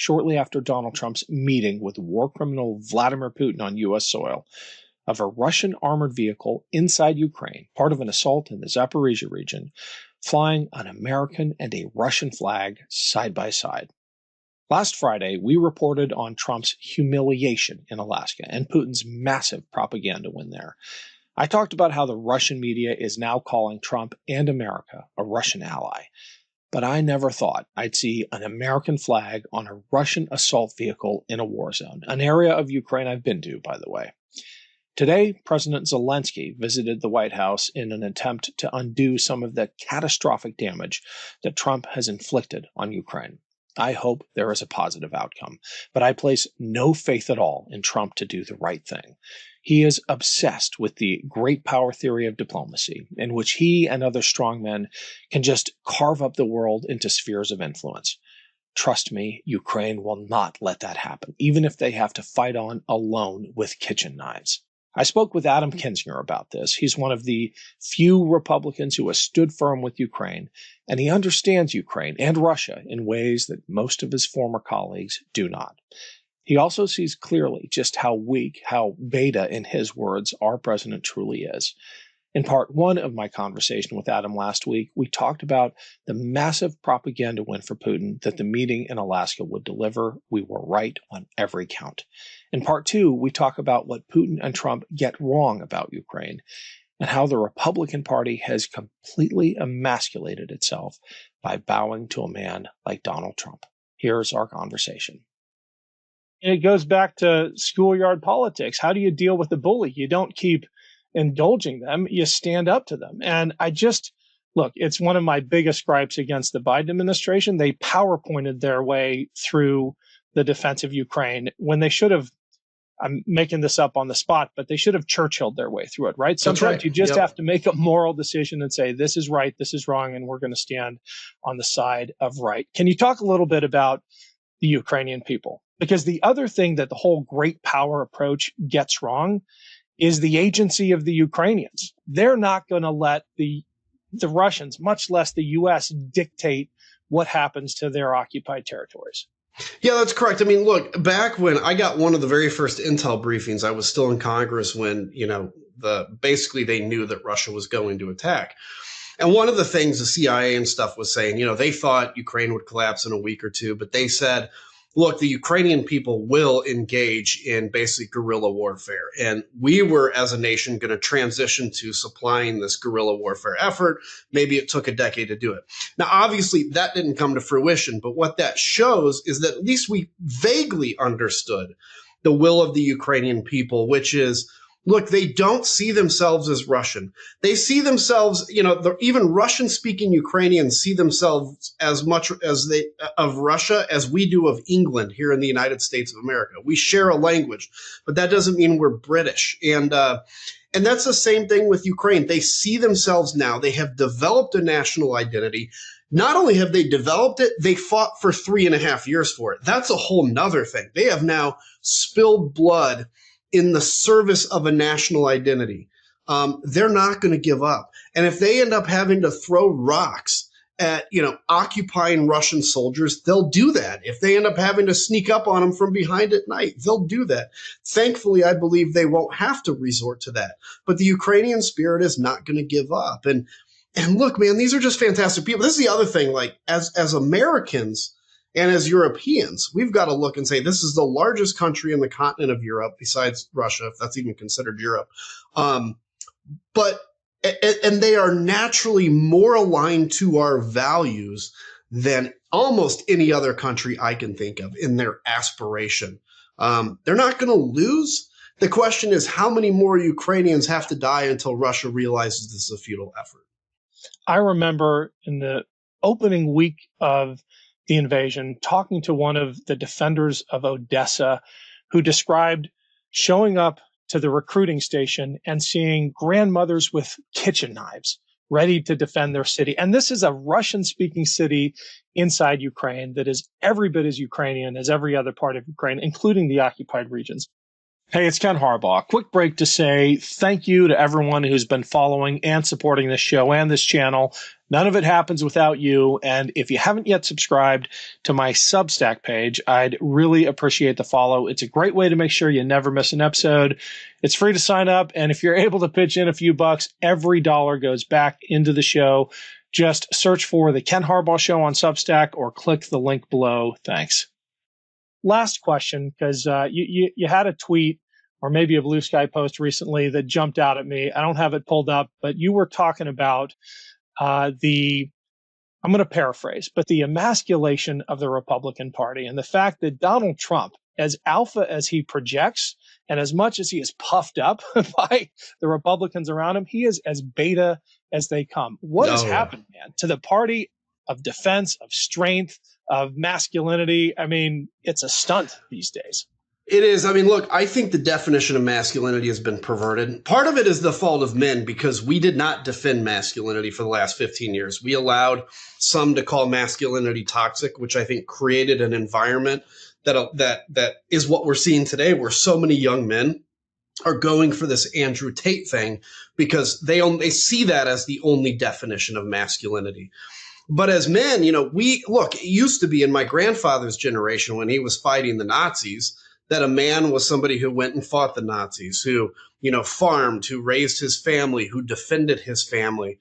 shortly after Donald Trump's meeting with war criminal Vladimir Putin on U.S. soil, of a Russian armored vehicle inside Ukraine, part of an assault in the Zaporizhia region, flying an American and a Russian flag side by side. Last Friday, we reported on Trump's humiliation in Alaska and Putin's massive propaganda win there. I talked about how the Russian media is now calling Trump and America a Russian ally. But I never thought I'd see an American flag on a Russian assault vehicle in a war zone, an area of Ukraine I've been to, by the way. Today, President Zelensky visited the White House in an attempt to undo some of the catastrophic damage that Trump has inflicted on Ukraine. I hope there is a positive outcome, but I place no faith at all in Trump to do the right thing. He is obsessed with the great power theory of diplomacy, in which he and other strongmen can just carve up the world into spheres of influence. Trust me, Ukraine will not let that happen, even if they have to fight on alone with kitchen knives. I spoke with Adam Kinzinger about this. He's one of the few Republicans who has stood firm with Ukraine, and he understands Ukraine and Russia in ways that most of his former colleagues do not. He also sees clearly just how weak, how beta, in his words, our president truly is. In part one of my conversation with Adam last week, we talked about the massive propaganda win for Putin that the meeting in Alaska would deliver. We were right on every count. In part two, we talk about what Putin and Trump get wrong about Ukraine and how the Republican Party has completely emasculated itself by bowing to a man like Donald Trump. Here's our conversation. And it goes back to schoolyard politics. How do you deal with the bully? You don't keep indulging them, you stand up to them. And look, it's one of my biggest gripes against the Biden administration. They PowerPointed their way through the defense of Ukraine when they should have, I'm making this up on the spot, but they should have Churchilled their way through it, right? Sometimes you just have to make a moral decision and say, this is right, this is wrong, and we're going to stand on the side of right. Can you talk a little bit about the Ukrainian people? Because the other thing that the whole great power approach gets wrong is the agency of the Ukrainians. They're not going to let the Russians, much less the U.S., dictate what happens to their occupied territories. Yeah, that's correct. I mean, look, back when I got one of the very first intel briefings, I was still in Congress when, basically they knew that Russia was going to attack. And one of the things the CIA and stuff was saying, they thought Ukraine would collapse in a week or two, but they said, look, the Ukrainian people will engage in basic guerrilla warfare. And we were, as a nation, going to transition to supplying this guerrilla warfare effort. Maybe it took a decade to do it. Now, obviously, that didn't come to fruition. But what that shows is that at least we vaguely understood the will of the Ukrainian people, which is, look, they don't see themselves as Russian. They see themselves, even Russian-speaking Ukrainians see themselves as much as of Russia as we do of England here in the United States of America. We share a language, but that doesn't mean we're British. And that's the same thing with Ukraine. They see themselves now. They have developed a national identity. Not only have they developed it, they fought for 3.5 years for it. That's a whole nother thing. They have now spilled blood in the service of a national identity. They're not going to give up. And if they end up having to throw rocks at, occupying Russian soldiers, they'll do that. If they end up having to sneak up on them from behind at night, they'll do that. Thankfully, I believe they won't have to resort to that. But the Ukrainian spirit is not going to give up. And look, man, these are just fantastic people. This is the other thing, like as Americans, and as Europeans, we've got to look and say, this is the largest country in the continent of Europe, besides Russia, if that's even considered Europe. But they are naturally more aligned to our values than almost any other country I can think of in their aspiration. They're not going to lose. The question is, how many more Ukrainians have to die until Russia realizes this is a futile effort? I remember in the opening week of the invasion, talking to one of the defenders of Odessa who described showing up to the recruiting station and seeing grandmothers with kitchen knives ready to defend their city. And this is a Russian-speaking city inside Ukraine that is every bit as Ukrainian as every other part of Ukraine, including the occupied regions. Hey, it's Ken Harbaugh. Quick break to say thank you to everyone who's been following and supporting this show and this channel. None of it happens without you. And if you haven't yet subscribed to my Substack page, I'd really appreciate the follow. It's a great way to make sure you never miss an episode. It's free to sign up. And if you're able to pitch in a few bucks, every dollar goes back into the show. Just search for The Ken Harbaugh Show on Substack or click the link below. Thanks. Last question, because you had a tweet or maybe a Blue Sky post recently that jumped out at me. I don't have it pulled up, but you were talking about I'm going to paraphrase, but the emasculation of the Republican Party and the fact that Donald Trump, as alpha as he projects and as much as he is puffed up by the Republicans around him, he is as beta as they come. What has happened, man, to the party of defense, of strength, of masculinity? I mean, it's a stunt these days. It is. I mean, look, I think the definition of masculinity has been perverted. Part of it is the fault of men because we did not defend masculinity for the last 15 years. We allowed some to call masculinity toxic, which I think created an environment that is what we're seeing today, where so many young men are going for this Andrew Tate thing because they see that as the only definition of masculinity. But as men, it used to be in my grandfather's generation when he was fighting the Nazis that a man was somebody who went and fought the Nazis, who, farmed, who raised his family, who defended his family,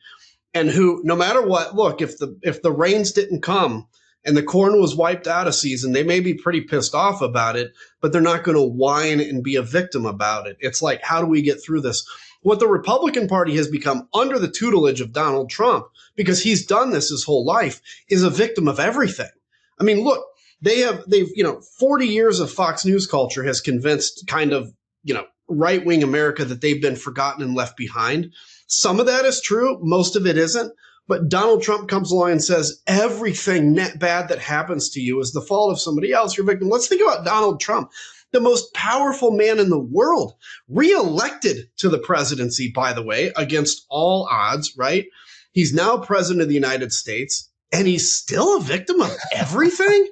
and who, no matter what, look, if the rains didn't come and the corn was wiped out of season, they may be pretty pissed off about it, but they're not going to whine and be a victim about it. It's like, how do we get through this? What the Republican Party has become under the tutelage of Donald Trump, because he's done this his whole life, is a victim of everything. I mean, look, they've 40 years of Fox News culture has convinced kind of, right-wing America that they've been forgotten and left behind. Some of that is true. Most of it isn't. But Donald Trump comes along and says everything bad that happens to you is the fault of somebody else. You're a victim. Let's think about Donald Trump, the most powerful man in the world, reelected to the presidency, by the way, against all odds, right? He's now president of the United States, and he's still a victim of everything?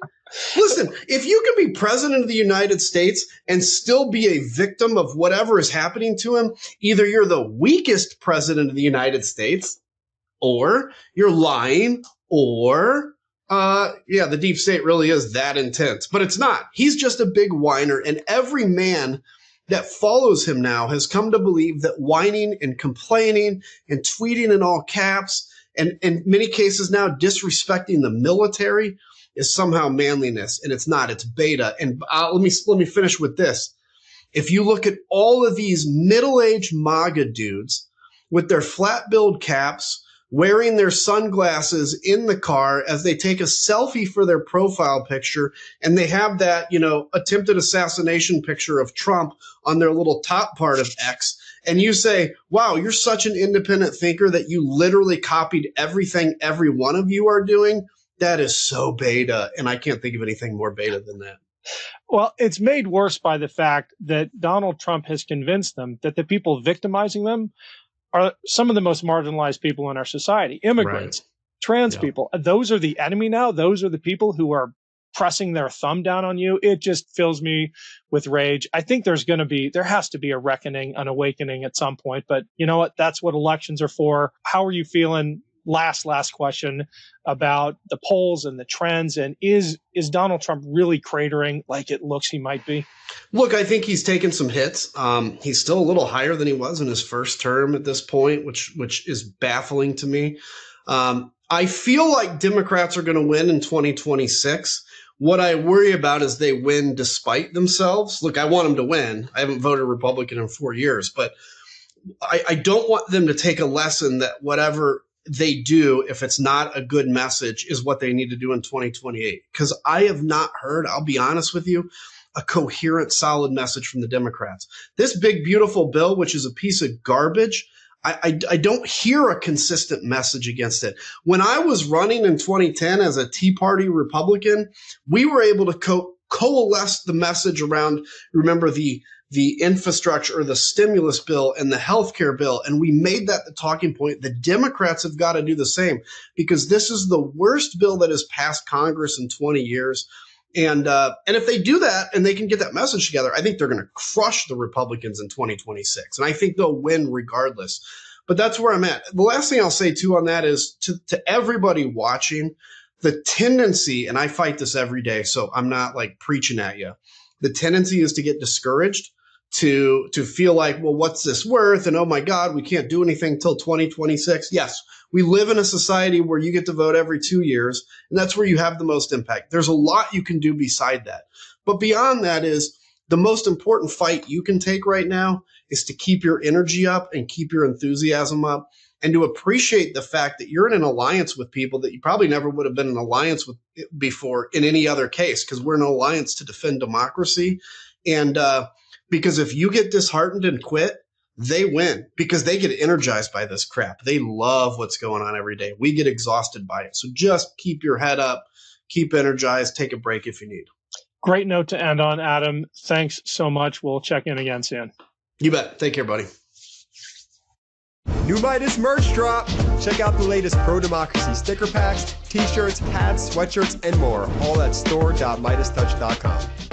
Listen, if you can be president of the United States and still be a victim of whatever is happening to him, either you're the weakest president of the United States, or you're lying, or, the deep state really is that intense. But it's not. He's just a big whiner, and every man that follows him now has come to believe that whining and complaining and tweeting in all caps, and in many cases now disrespecting the military, is somehow manliness, and it's not. It's beta. And let me finish with this. If you look at all of these middle-aged MAGA dudes with their flat-billed caps, wearing their sunglasses in the car as they take a selfie for their profile picture, and they have that, attempted assassination picture of Trump on their little top part of X, and you say, wow, you're such an independent thinker that you literally copied everything every one of you are doing. That is so beta, and I can't think of anything more beta than that. Well, it's made worse by the fact that Donald Trump has convinced them that the people victimizing them are some of the most marginalized people in our society. Immigrants, trans people. Those are the enemy now. Those are the people who are pressing their thumb down on you. It just fills me with rage. I think there has to be a reckoning, an awakening at some point. But you know what? That's what elections are for. How are you feeling? Last question about the polls and the trends. And is Donald Trump really cratering like it looks he might be? Look, I think he's taken some hits. He's still a little higher than he was in his first term at this point, which is baffling to me. I feel like Democrats are going to win in 2026. What I worry about is they win despite themselves. Look, I want them to win. I haven't voted Republican in 4 years, but I don't want them to take a lesson that whatever they do, if it's not a good message, is what they need to do in 2028. Because I have not heard, I'll be honest with you, a coherent, solid message from the Democrats. This big, beautiful bill, which is a piece of garbage, I don't hear a consistent message against it. When I was running in 2010 as a Tea Party Republican, we were able to coalesce the message around, remember, the infrastructure or the stimulus bill and the healthcare bill. And we made that the talking point. The Democrats have got to do the same, because this is the worst bill that has passed Congress in 20 years. And if they do that and they can get that message together, I think they're going to crush the Republicans in 2026. And I think they'll win regardless. But that's where I'm at. The last thing I'll say too on that is to everybody watching, the tendency, and I fight this every day, so I'm not like preaching at you. The tendency is to get discouraged, to feel like, well, what's this worth? And oh my God, we can't do anything till 2026. Yes, we live in a society where you get to vote every 2 years, and that's where you have the most impact. There's a lot you can do beside that. But beyond that is the most important fight you can take right now is to keep your energy up and keep your enthusiasm up, and to appreciate the fact that you're in an alliance with people that you probably never would have been in an alliance with before in any other case, because we're in an alliance to defend democracy. And because if you get disheartened and quit, they win because they get energized by this crap. They love what's going on every day. We get exhausted by it. So just keep your head up, keep energized, take a break if you need. Great note to end on, Adam. Thanks so much. We'll check in again soon. You bet. Take care, buddy. New Midas merch drop. Check out the latest pro-democracy sticker packs, t-shirts, hats, sweatshirts, and more. All at store.midastouch.com.